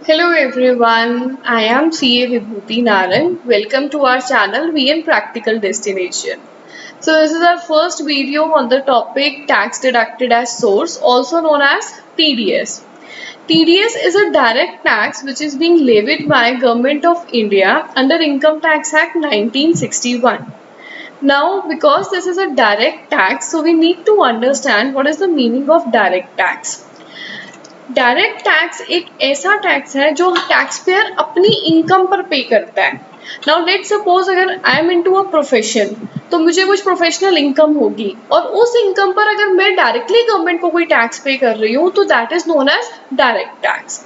Hello everyone, I am CA Vibhuti Naran. Welcome to our channel VN Practical Destination. So this is our first video on the topic tax deducted as source, also known as TDS. TDS is a direct tax which is being levied by Government of India under Income Tax Act 1961. Now, because this is a direct tax, so we need to understand what is the meaning of direct tax. Direct tax एक ऐसा tax है जो tax payer अपनी income पर पे करता है. Now let suppose अगर I am into a profession, तो मुझे कुछ प्रोफेशनल इनकम होगी और उस इनकम पर अगर मैं डायरेक्टली गवर्नमेंट को कोई टैक्स पे कर रही हूँ तो that is known as direct tax.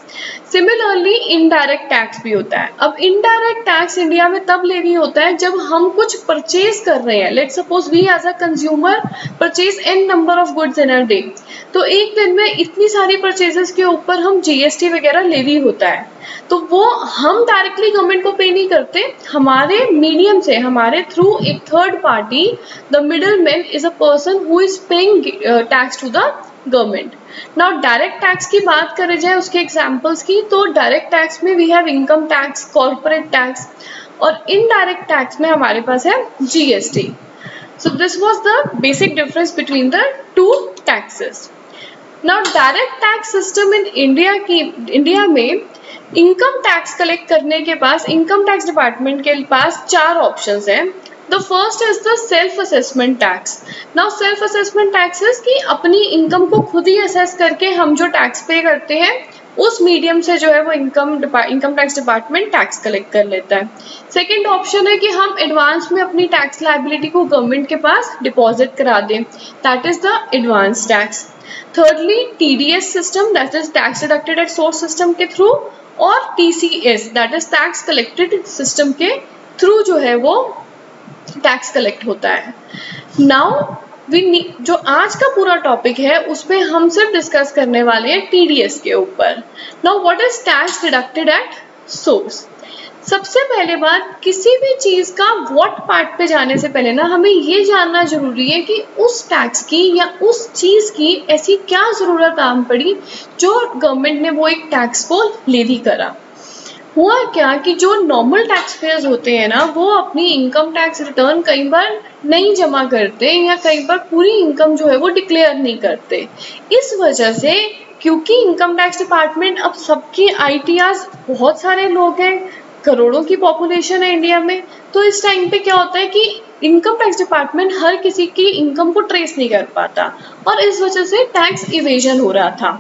Similarly indirect tax भी होता है. अब इनडायरेक्ट टैक्स इंडिया में तब लेवी होता है जब हम कुछ परचेज कर रहे हैं. Let suppose we as a consumer purchase an number of goods in a day, तो एक दिन में इतनी सारी परचेजेस के ऊपर हम जीएसटी वगैरह लेवी होता है. तो वो हम डायरेक्टली गवर्नमेंट को पे नहीं करते, हमारे मीडियम से, हमारे थ्रू एक third party, the middle man is a person who is paying tax to the government. Now direct tax की बात करें जाए उसके एग्जांपल्स की, तो डायरेक्ट टैक्स में we have income tax, corporate tax, और इनडायरेक्ट टैक्स में हमारे पास है GST. So this was the basic difference between the two taxes. Now direct tax system in India में इनकम टैक्स कलेक्ट करने के पास इनकम टैक्स डिपार्टमेंट के पास चार ऑप्शंस हैं. The first is the self assessment tax. Now self assessment tax is कि अपनी income को खुद ही असेस करके हम जो टैक्स पे करते हैं उस मीडियम से जो है वो income tax department tax collect कर लेता है. सेकेंड ऑप्शन है कि हम एडवांस में अपनी टैक्स लायबिलिटी को गवर्नमेंट के पास डिपॉजिट करा दें, that is the advance tax. Thirdly TDS system, that is tax deducted at source system के थ्रू, और TCS that is tax collected system के थ्रू जो है वो टैक्स कलेक्ट होता है. नाउ जो आज का पूरा टॉपिक है उसमें हम सिर्फ डिस्कस करने वाले हैं टीडीएस के ऊपर. Now what is tax deducted at source. सबसे पहले बात, किसी भी चीज का व्हाट पार्ट पे जाने से पहले ना हमें ये जानना जरूरी है कि उस टैक्स की या उस चीज की ऐसी क्या जरूरत आम पड़ी जो गवर्नमेंट ने वो एक टैक्स को लेवी करा. हुआ क्या कि जो नॉर्मल टैक्स पेयर्स होते हैं ना, वो अपनी इनकम टैक्स रिटर्न कई बार नहीं जमा करते या कई बार पूरी इनकम जो है वो डिक्लेयर नहीं करते. इस वजह से, क्योंकि इनकम टैक्स डिपार्टमेंट अब सबकी आईटीआर, बहुत सारे लोग हैं, करोड़ों की पॉपुलेशन है इंडिया में, तो इस टाइम पे क्या होता है कि इनकम टैक्स डिपार्टमेंट हर किसी की इनकम को ट्रेस नहीं कर पाता और इस वजह से टैक्स इवेजन हो रहा था.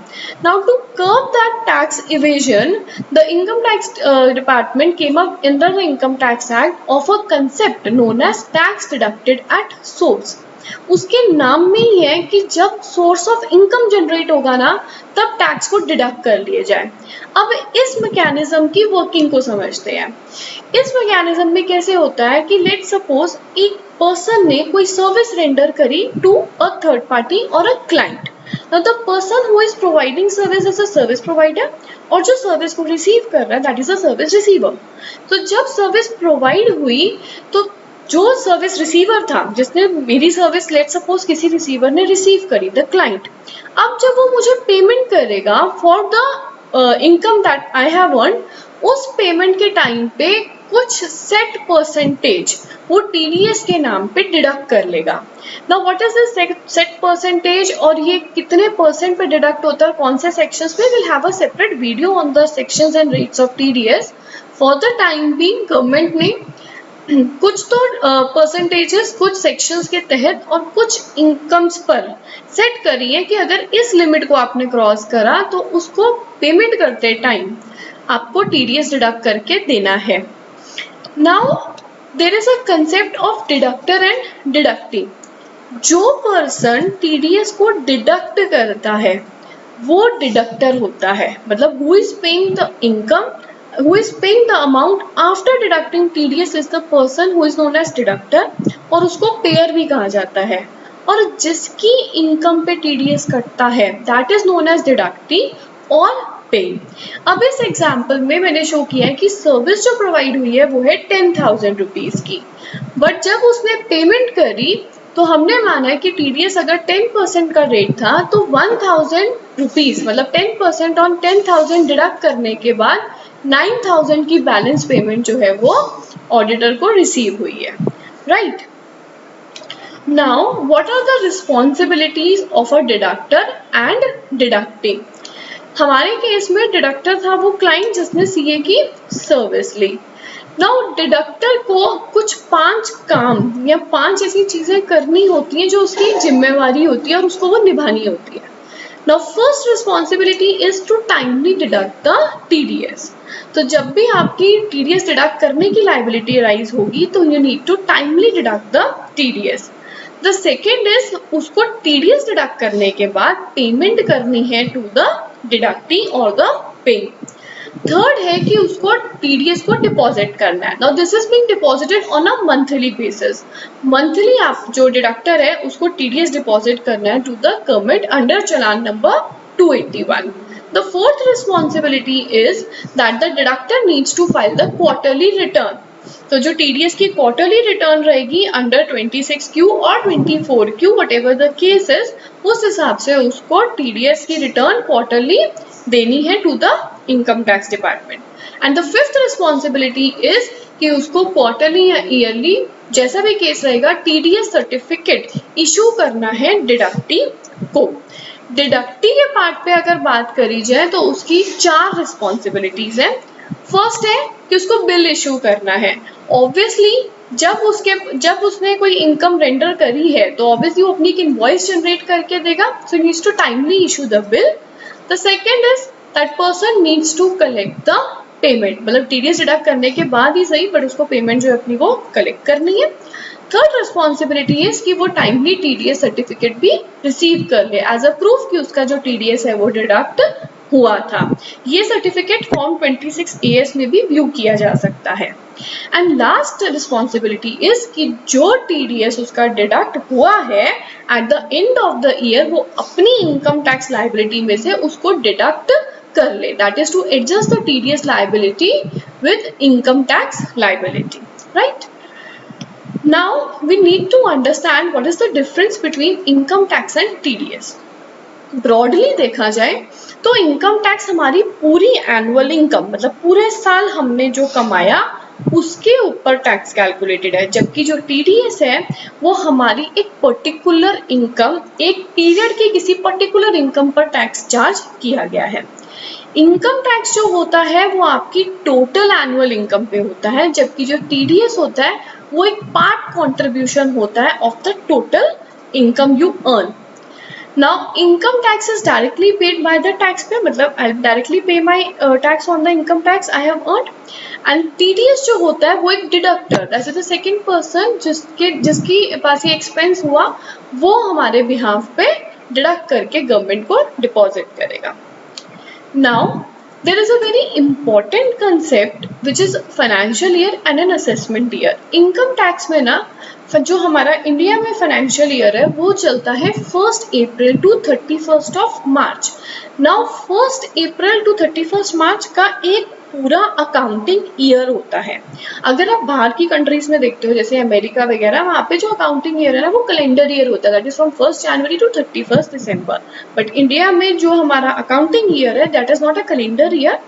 Now to curb that tax evasion, the income tax department came up under the income tax act of a concept known as tax deducted at source. उसके नाम में ही है कि जब सोर्स ऑफ इनकम जनरेट होगा ना तब टैक्स को डिडक्ट कर लिए जाए. अब इस मैकेनिज्म की वर्किंग को समझते हैं. इस मैकेनिज्म में कैसे होता है कि लेट सपोज एक पर्सन ने कोई सर्विस रेंडर करी टू अ थर्ड पार्टी और a client. Now the person who is providing service is a service provider और जो सर्विस को रिसीव कर रहा है that is a service receiver. तो जब सर्विस प्रोवाइड हुई तो जो सर्विस रिसीवर था, जिसने मेरी सर्विस लेट सपोज किसी रिसीवर ने रिसीव करी, द क्लाइंट, अब जब वो मुझे पेमेंट करेगा for the income that I have earned, उस पेमेंट के टाइम पे कुछ सेट परसेंटेज वो टीडीएस के नाम पे डिडक्ट कर लेगा. Now what is this set percentage और ये कितने परसेंट पे डिडक्ट होता है, कौन से सेक्शंस में, will have a separate video on the sections and rates of TDS. For the time being government ने कुछ तो परसेंटेजेस कुछ सेक्शंस के तहत और कुछ इनकम्स पर सेट करी है कि अगर इस लिमिट को आपने क्रॉस करा तो उसको पेमेंट करते टाइम आपको टीडीएस डिडक्ट करके देना है. Now there is a concept of deductor and deductee. जो पर्सन टीडीएस को डिडक्ट करता है वो डिडक्टर होता है, मतलब who is paying the income, who is paying the amount after deducting TDS is the person who is known as deductor, और उसको पेयर भी कहा जाता है. और जिसकी इनकम पे TDS कटता है that is known as deductee और पे. अब इस एग्जाम्पल में मैंने शो किया है कि सर्विस जो प्रोवाइड हुई है वो है 10,000 रुपीज की, बट जब उसने पेमेंट करी तो हमने माना है कि TDS अगर 10% का रेट था तो 1000 रुपीज मतलब 10% ऑन 10,000 डिडक्ट करने के बाद 9,000 की बैलेंस पेमेंट जो है वो ऑडिटर को रिसीव हुई है, right. Now, what are the responsibilities of a deductor and deducting? हमारे केस में डिडक्टर था वो क्लाइंट जिसने सीए की सर्विस ली। नाउ डिडक्टर को कुछ 5 काम या 5 ऐसी चीजें करनी होती हैं जो उसकी जिम्मेवारी होती है और उसको वो निभानी होती है। Now first responsibility is to timely deduct the TDS। तो जब भी आपकी TDS डिडक्ट करने की लाइबिलिटी राइज होगी तो you need to timely deduct the TDS। The second is उसको TDS डिडक्ट करने के बाद पेमेंट करनी है टू द डिडक्टी और द पे। थर्ड है कि उसको TDS को डिपॉजिट करना है। Now this is being deposited on a monthly basis. Monthly आप जो डिडक्टर है उसको TDS डिपॉजिट करना है to the government under challan number 281। The fourth responsibility is that the deductor needs to file the quarterly return। तो जो TDS की quarterly return रहेगी अंडर 26Q और 24Q whatever the case is, उस हिसाब से उसको TDS की रिटर्न क्वार्टरली देनी है to the income tax department. And the fifth responsibility is कि उसको क्वार्टरली या ईयरली जैसा भी केस रहेगा TDS सर्टिफिकेट इशू करना है डिडक्टी को। डिडक्टी के पार्ट पे अगर बात करी जाए तो उसकी 4 रिस्पॉन्सिबिलिटीज हैं। फर्स्ट है कि उसको बिल इशू करना है। ऑब्वियसली जब उसने कोई इनकम रेंडर करी है तो ऑब्वियसली वो अपनी एक इनवॉइस जनरेट करके देगा, so needs to timely issue the bill. The second is that person needs to collect the payment, मतलब TDS डिडक्ट करने के बाद ही सही बट उसको पेमेंट जो है अपनी वो कलेक्ट करनी है। थर्ड रिस्पॉन्सिबिलिटी इज कि वो टाइमली TDS सर्टिफिकेट भी रिसीव कर ले एज अ प्रूफ कि उसका जो TDS है वो डिडक्ट हुआ था। ये सर्टिफिकेट फॉर्म 26 AS में भी व्यू किया जा सकता है। एंड लास्ट रिस्पॉन्सिबिलिटी इज कि जो TDS उसका डिडक्ट हुआ है at the end of the year वो अपनी इनकम टैक्स लाइबिलिटी में से उसको डिडक्ट कर ले, that is to adjust the TDS liability with income tax liability, right. Now we need to understand what is the difference between income tax and TDS। Broadly देखा जाए तो income tax हमारी पूरी एनुअल इनकम मतलब पूरे साल हमने जो कमाया उसके ऊपर टैक्स कैलकुलेटेड है, जबकि जो TDS है वो हमारी एक पर्टिकुलर इनकम एक पीरियड की किसी पर्टिकुलर इनकम पर टैक्स चार्ज किया गया है। इनकम टैक्स जो होता है वो आपकी टोटल एनुअल इनकम पे होता है, जबकि जो TDS होता है वो एक पार्ट कंट्रीब्यूशन होता है of the total income you earn. Now income tax is directly paid by the tax पे, मतलब I directly pay my tax on the income tax I have earned. And TDS जो होता है वो एक deductor, that is the second person जिसकी पास ये expense हुआ वो हमारे बिहाफ पे डिडक्ट करके गवर्नमेंट को डिपॉजिट करेगा। Now, there is a very important concept which is financial year and an assessment year। Income tax में ना जो हमारा इंडिया में फाइनेंशियल ईयर है वो चलता है 1 April to 31 March. Now 1 April to 31 March का एक पूरा अकाउंटिंग ईयर होता है। अगर आप बाहर की कंट्रीज में देखते हो जैसे अमेरिका वगैरह, वहाँ पे जो अकाउंटिंग ईयर है ना वो कैलेंडर ईयर होता है, that is from 1 January to 31 December. But India में जो हमारा अकाउंटिंग ईयर है that is not a calendar year,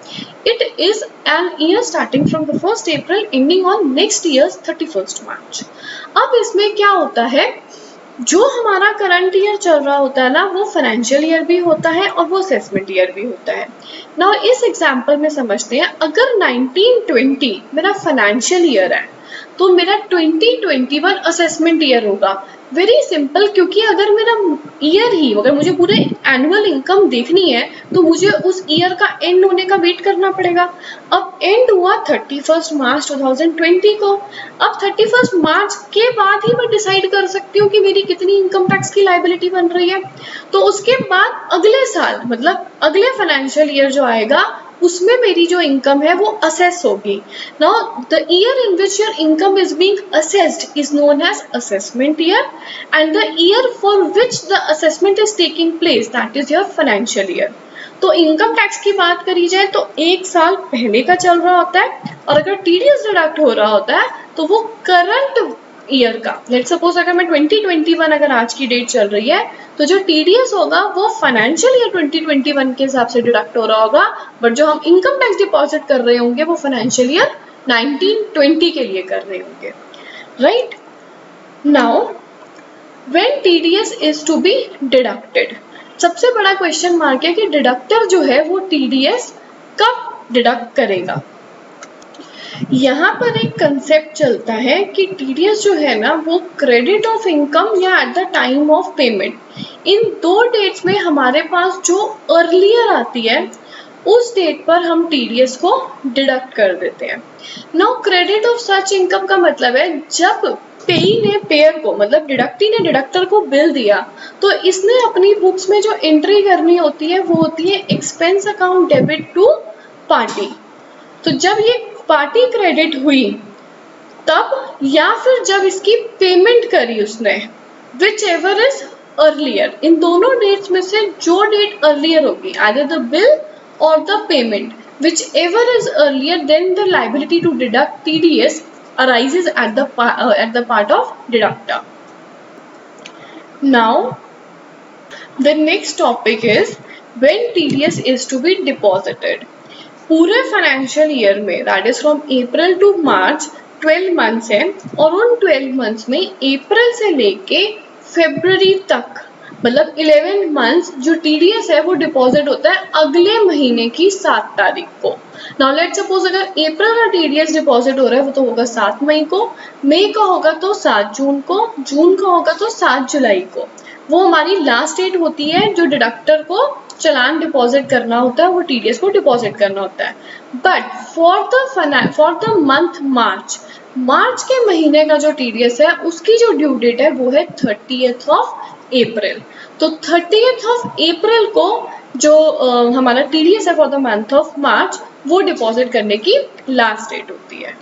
it is an year starting from the 1 April ending on next year's 31 March. अब इसमें क्या होता है, जो हमारा करंट ईयर चल रहा होता है ना वो फाइनेंशियल ईयर भी होता है और वो असेसमेंट ईयर भी होता है। नाउ इस एग्जांपल में समझते हैं, अगर 1920 मेरा फाइनेंशियल ईयर है तो मेरा 2021 असेसमेंट ईयर होगा। वेरी सिंपल, क्योंकि अगर मेरा ईयर ही अगर मुझे पूरे एनुअल इनकम देखनी है तो मुझे उस ईयर का एंड होने का वेट करना पड़ेगा। अब एंड हुआ 31 मार्च 2020 को। अब 31 मार्च के बाद ही मैं डिसाइड कर सकती हूँ कि मेरी कितनी इनकम टैक्स की लाइबिलिटी बन रही है। तो उसके बाद अगले साल मतलब अगले फाइनेंशियल ईयर जो आएगा उसमें मेरी जो इनकम है वो असेस होगी। Now the year in which your income is being assessed is known as assessment year and the year for which the assessment is taking place that is your financial year. तो income tax की बात करी जाए तो एक साल पहले का चल रहा होता है, और अगर TDS डिडक्ट हो रहा होता है तो वो करंट ईयर का। लेट्स सपोज अगर मैं 2021 अगर आज की डेट चल रही है तो जो टीडीएस होगा वो फाइनेंशियल ईयर 2021 के हिसाब से डिडक्ट हो रहा होगा, बट जो हम इनकम टैक्स डिपॉजिट कर रहे होंगे वो फाइनेंशियल ईयर 1920 के लिए कर रहे होंगे, right. Now when TDS is to be deducted, सबसे बड़ा क्वेश्चन मार्क है कि डिडक्टर जो है वो टीडीएस कब डिडक्ट करेगा। यहाँ पर एक कंसेप्ट चलता है कि टीडीएस जो है ना वो क्रेडिट ऑफ इनकम या at the time of payment, इन दो डेट्स में हमारे पास जो अर्लियर आती है उस डेट पर हम टीडीएस को डिडक्ट कर देते हैं। Now credit of such income का मतलब है जब पेई ने पेयर को, मतलब डिडक्टी ने डिडक्टर को बिल दिया तो इसने अपनी बुक्स में जो एंट्री करनी होती है वो होती है expense account debit to party. तो जब ये पार्टी क्रेडिट हुई तब, या फिर जब इसकी पेमेंट करी उसने, विच एवर इज अर्लियर, इन दोनों डेट्स में से जो डेट अर्लियर होगी, आइदर द बिल और the payment, whichever is earlier, then the liability to deduct TDS arises at the part of deductor. Now the next topic is when TDS is to be deposited. पूरे financial year में, that is from April to March 12 months है, और उन 12 months में अप्रैल से लेके फरवरी तक, मतलब 11 मंथ्स जो टीडीएस है वो डिपॉजिट होता है अगले महीने की 7 तारीख को। नाउ लेट्स सपोज अगर अप्रैल का टीडीएस डिपॉजिट हो रहा है वो तो होगा 7 मई को, मई का होगा तो 7 जून को, जून का होगा तो 7 जुलाई को। वो हमारी लास्ट डेट होती है जो डिडक्टर को चालान डिपॉजिट करना होता है, वो टीडीएस को डिपॉजिट करना होता है। बट फॉर द मंथ मार्च, मार्च के महीने का जो टीडीएस है उसकी जो ड्यू डेट है वो है 30th ऑफ अप्रैल। तो 30th ऑफ अप्रैल को जो हमारा टीडीएस है for the month of March वो डिपॉजिट करने की लास्ट डेट होती है।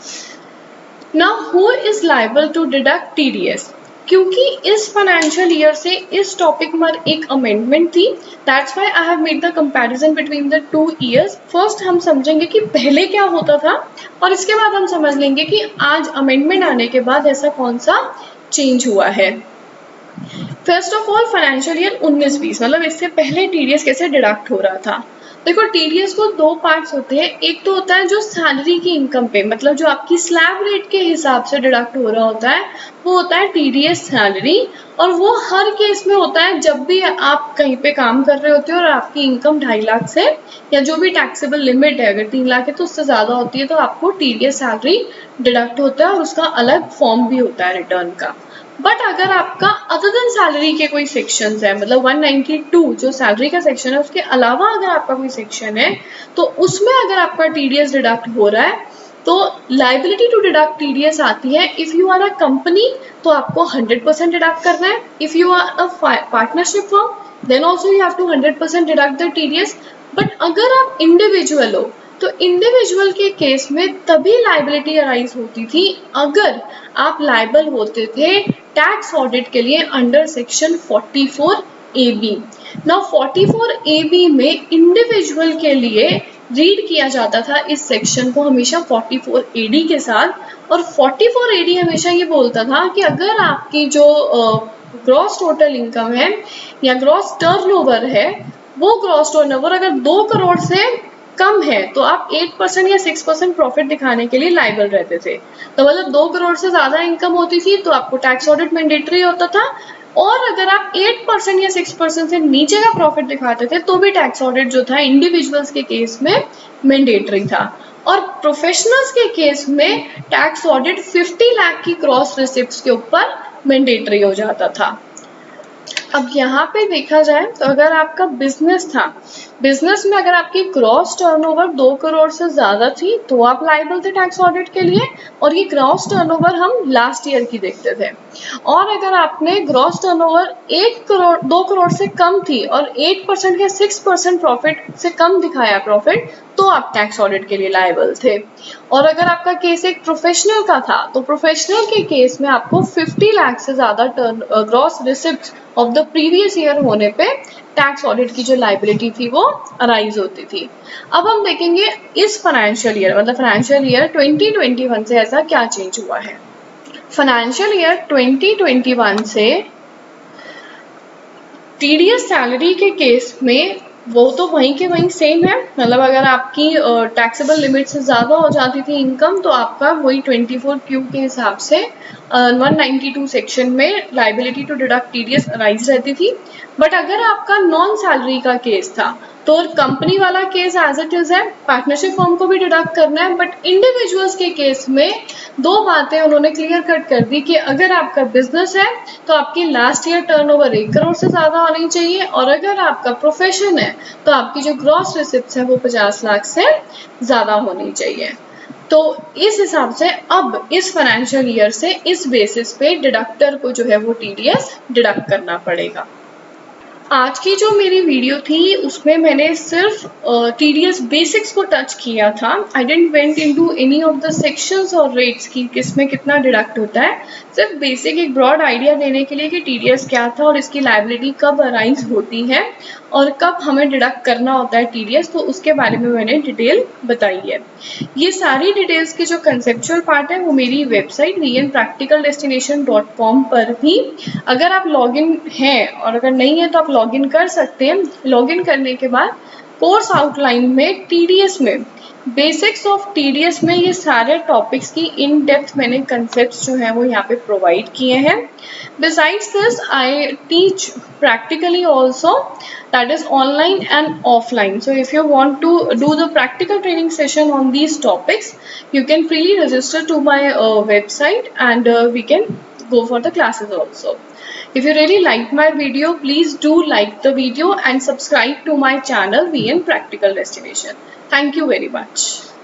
Now who is liable to deduct TDS, क्योंकि इस फाइनेंशियल ईयर से इस टॉपिक में एक अमेंडमेंट थी, that's why I have made the comparison between the 2 years. First हम समझेंगे कि पहले क्या होता था और इसके बाद हम समझ लेंगे कि आज अमेंडमेंट आने के बाद ऐसा कौन सा चेंज हुआ है। First of all financial year 19-20, मतलब इससे पहले टीडीएस कैसे डिडक्ट हो रहा था। देखो टीडीएस को 2 पार्ट्स होते हैं, एक तो होता है जो सैलरी की इनकम पे, मतलब जो आपकी स्लैब रेट के हिसाब से डिडक्ट हो रहा होता है वो होता है टीडीएस सैलरी, और वो हर केस में होता है जब भी आप कहीं पे काम कर रहे होते हो और आपकी इनकम 2.5 लाख से, या जो भी टैक्सेबल लिमिट है अगर 3 लाख है तो उससे ज़्यादा होती है तो आपको टीडीएस सैलरी डिडक्ट होता है और उसका अलग फॉर्म भी होता है रिटर्न का। बट अगर आपका अदर देन सैलरी के कोई सेक्शंस है, मतलब 192 जो सैलरी का सेक्शन है उसके अलावा अगर आपका कोई सेक्शन है तो उसमें अगर आपका टीडीएस डिडक्ट हो रहा है तो लाइबिलिटी टू डिडक्ट टीडीएस आती है। If you are a company तो आपको 100% डिडक्ट करना है, if you are a partnership firm then also you have to 100% deduct the TDS. But अगर आप इंडिविजुअल हो तो इंडिविजुअल के केस में तभी लाइबिलिटी अराइज होती थी अगर आप लाइबल होते थे टैक्स ऑडिट के लिए under section 44AB। Now 44AB में इंडिविजुअल के लिए रीड किया जाता था इस सेक्शन को हमेशा 44AD के साथ, और 44AD हमेशा ये बोलता था कि अगर आपकी जो ग्रॉस टोटल इनकम है या ग्रॉस टर्नओवर है, वो ग्रॉस टर्नओवर अगर 2 करोड़ से कम है तो आप 8% या 6% प्रॉफिट दिखाने के लिए लायबल रहते थे। तो मतलब 2 करोड़ से ज़्यादा इनकम होती थी तो आपको टैक्स ऑडिट मैंडेटरी होता था, और अगर आप 8% या 6% से नीचे का प्रॉफिट दिखाते थे तो भी टैक्स ऑडिट जो था इंडिविजुअल्स के केस में मैंडेटरी था, और प्रोफेशनल्स के केस में टैक्स ऑडिट 50 लाख की क्रॉस रिसिप्ट्स के ऊपर मैंडेटरी हो जाता था। अब यहाँ पे देखा जाए तो अगर आपका बिजनेस था, बिजनेस में अगर आपकी ग्रॉस टर्नओवर 2 करोड़ से ज़्यादा थी तो आप लायबल थे टैक्स ऑडिट के लिए, और ये ग्रॉस टर्नओवर हम लास्ट ईयर की देखते थे। और अगर आपने ग्रॉस टर्नओवर 2 करोड़ से कम थी और 8% या 6% प्रॉफिट से कम दिखाया प्रॉफिट तो आप टैक्स ऑडिट के लिए लायबल थे। और अगर आपका केस एक प्रोफेशनल का था तो प्रोफेशनल के केस में आपको 50 लाख से ज़्यादा gross receipt of the previous year होने पे टैक्स ऑडिट की जो लाइबिलिटी थी वो अराइज होती थी। अब हम देखेंगे इस फाइनेंशियल ईयर, मतलब फाइनेंशियल ईयर 2021 से ऐसा क्या चेंज हुआ है। फाइनेंशियल ईयर 2021 से टीडीएस सैलरी के केस में वो तो वहीं के वहीं सेम है, मतलब अगर आपकी टैक्सेबल लिमिट से ज़्यादा हो जाती थी इनकम तो आपका वही 24Q के हिसाब से 192 सेक्शन में liability to deduct TDS arise रहती थी। बट अगर आपका नॉन सैलरी का केस था तो कंपनी वाला केस एज इट इज है, पार्टनरशिप फॉर्म को भी डिडक्ट करना है। बट इंडिविजुअल्स के केस में दो बातें उन्होंने क्लियर कट कर दी कि अगर आपका बिजनेस है तो आपकी लास्ट ईयर टर्नओवर 1 करोड़ से ज़्यादा होनी चाहिए, और अगर आपका प्रोफेशन है तो आपकी जो ग्रॉस रिसिप्ट्स है वो 50 लाख से ज़्यादा होनी चाहिए। तो इस हिसाब से अब इस फाइनेंशियल ईयर से इस बेसिस पे डिडक्टर को जो है वो टीडीएस डिडक्ट करना पड़ेगा। आज की जो मेरी वीडियो थी उसमें मैंने सिर्फ टीडीएस बेसिक्स को टच किया था। I didn't went into any of the sections और रेट्स की किसमें कितना डिडक्ट होता है। सिर्फ बेसिक एक ब्रॉड आइडिया देने के लिए कि टीडीएस क्या था और इसकी लायबिलिटी कब अराइज होती है और कब हमें डिडक्ट करना होता है टीडीएस, तो उसके बारे में मैंने डिटेल बताई है। ये सारी डिटेल्स के जो कंसेप्चुअल पार्ट है वो मेरी वेबसाइट vnpracticaldestination.com पर भी अगर आप लॉगिन हैं, और अगर नहीं है तो आप लॉगिन कर सकते हैं। लॉगिन करने के बाद कोर्स आउटलाइन में टीडीएस में बेसिक्स ऑफ टीडीएस में ये सारे टॉपिक्स की इन डेप्थ मैंने कंसेप्ट्स जो हैं वो यहाँ पे प्रोवाइड किए हैं। Besides this I teach practically also, that is online and offline. So if you want to do the practical training session on these topics, you can freely register to my website and we can go for the classes also. If you really liked my video, please do like the video and subscribe to my channel VN Practical Destination. Thank you very much.